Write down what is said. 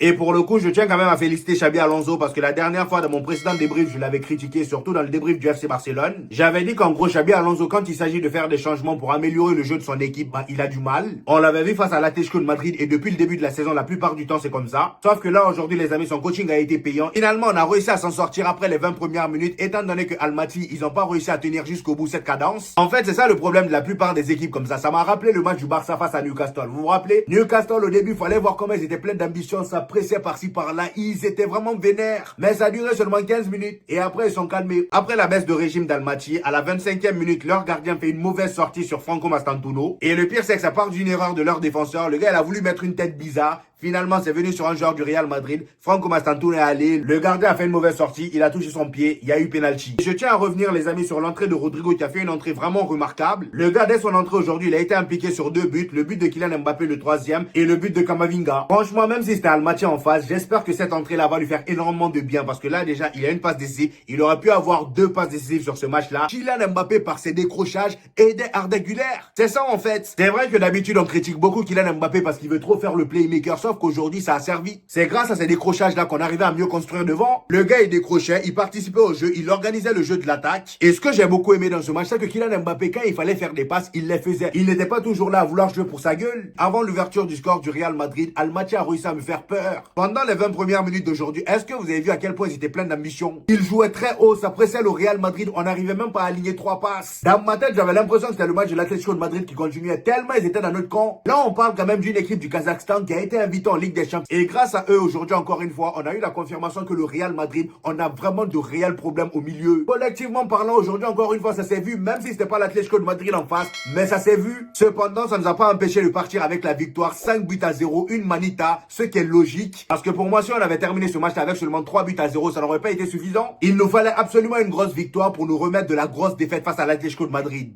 Et pour le coup, je tiens quand même à féliciter Xabi Alonso parce que la dernière fois dans mon précédent débrief, je l'avais critiqué, surtout dans le débrief du FC Barcelone. J'avais dit qu'en gros, Xabi Alonso, quand il s'agit de faire des changements pour améliorer le jeu de son équipe, bah, il a du mal. On l'avait vu face à l'Atlético de Madrid et depuis le début de la saison, la plupart du temps, c'est comme ça. Sauf que là, aujourd'hui, les amis, son coaching a été payant. Finalement, on a réussi à s'en sortir après les 20 premières minutes, étant donné que Almaty, ils n'ont pas réussi à tenir jusqu'au bout cette cadence. En fait, c'est ça le problème de la plupart des équipes comme ça. Ça m'a rappelé le match du Barça face à Newcastle. Vous vous rappelez? Newcastle, au début, il fallait voir comment ils étaient pleins d'ambition, ça pressait par-ci par-là. Ils étaient vraiment vénères. Mais ça a duré seulement 15 minutes. Et après, ils sont calmés. Après la baisse de régime d'Almaty, à la 25e minute, leur gardien fait une mauvaise sortie sur Franco Mastantuono. Et le pire, c'est que ça part d'une erreur de leur défenseur. Le gars, il a voulu mettre une tête bizarre. Finalement, c'est venu sur un joueur du Real Madrid. Franco Mastantuono est allé. Le gardien a fait une mauvaise sortie. Il a touché son pied. Il y a eu penalty. Je tiens à revenir, les amis, sur l'entrée de Rodrigo qui a fait une entrée vraiment remarquable. Le gars, dès son entrée aujourd'hui, il a été impliqué sur 2 buts. Le but de Kylian Mbappé, le 3e, et le but de Camavinga. Franchement, même si c'était Almaty en face, j'espère que cette entrée-là va lui faire énormément de bien. Parce que là, déjà, il a une passe décisive. Il aurait pu avoir 2 passes décisives sur ce match-là. Kylian Mbappé, par ses décrochages, aidait Arda Güler. C'est ça, en fait. C'est vrai que d'habitude, on critique beaucoup Kylian Mbappé parce qu'il veut trop faire le playmaker. Sauf qu'aujourd'hui, ça a servi. C'est grâce à ces décrochages-là qu'on arrivait à mieux construire devant. Le gars, il décrochait, il participait au jeu, il organisait le jeu de l'attaque. Et ce que j'ai beaucoup aimé dans ce match, c'est que Kylian Mbappé, quand il fallait faire des passes, il les faisait. Il n'était pas toujours là à vouloir jouer pour sa gueule. Avant l'ouverture du score du Real Madrid, Almaty a réussi à me faire peur. Pendant les 20 premières minutes d'aujourd'hui, est-ce que vous avez vu à quel point ils étaient pleins d'ambition? Ils jouaient très haut, ça pressait le Real Madrid, on n'arrivait même pas à aligner 3 passes. Dans ma tête, j'avais l'impression que c'était le match de l'Atlético de Madrid qui continuait tellement ils étaient dans notre camp. Là, on parle quand même d'une équipe du Kazakhstan qui a été invitée en Ligue des Champions. Et grâce à eux, aujourd'hui, encore une fois, on a eu la confirmation que le Real Madrid, on a vraiment de réels problèmes au milieu. Collectivement parlant, aujourd'hui, encore une fois, ça s'est vu, même si c'était pas l'Atlético de Madrid en face, mais ça s'est vu. Cependant, ça ne nous a pas empêché de partir avec la victoire, 5 buts à 0, une manita, ce qui est logique. Parce que pour moi, si on avait terminé ce match avec seulement 3 buts à 0, ça n'aurait pas été suffisant. Il nous fallait absolument une grosse victoire pour nous remettre de la grosse défaite face à l'Atlético de Madrid.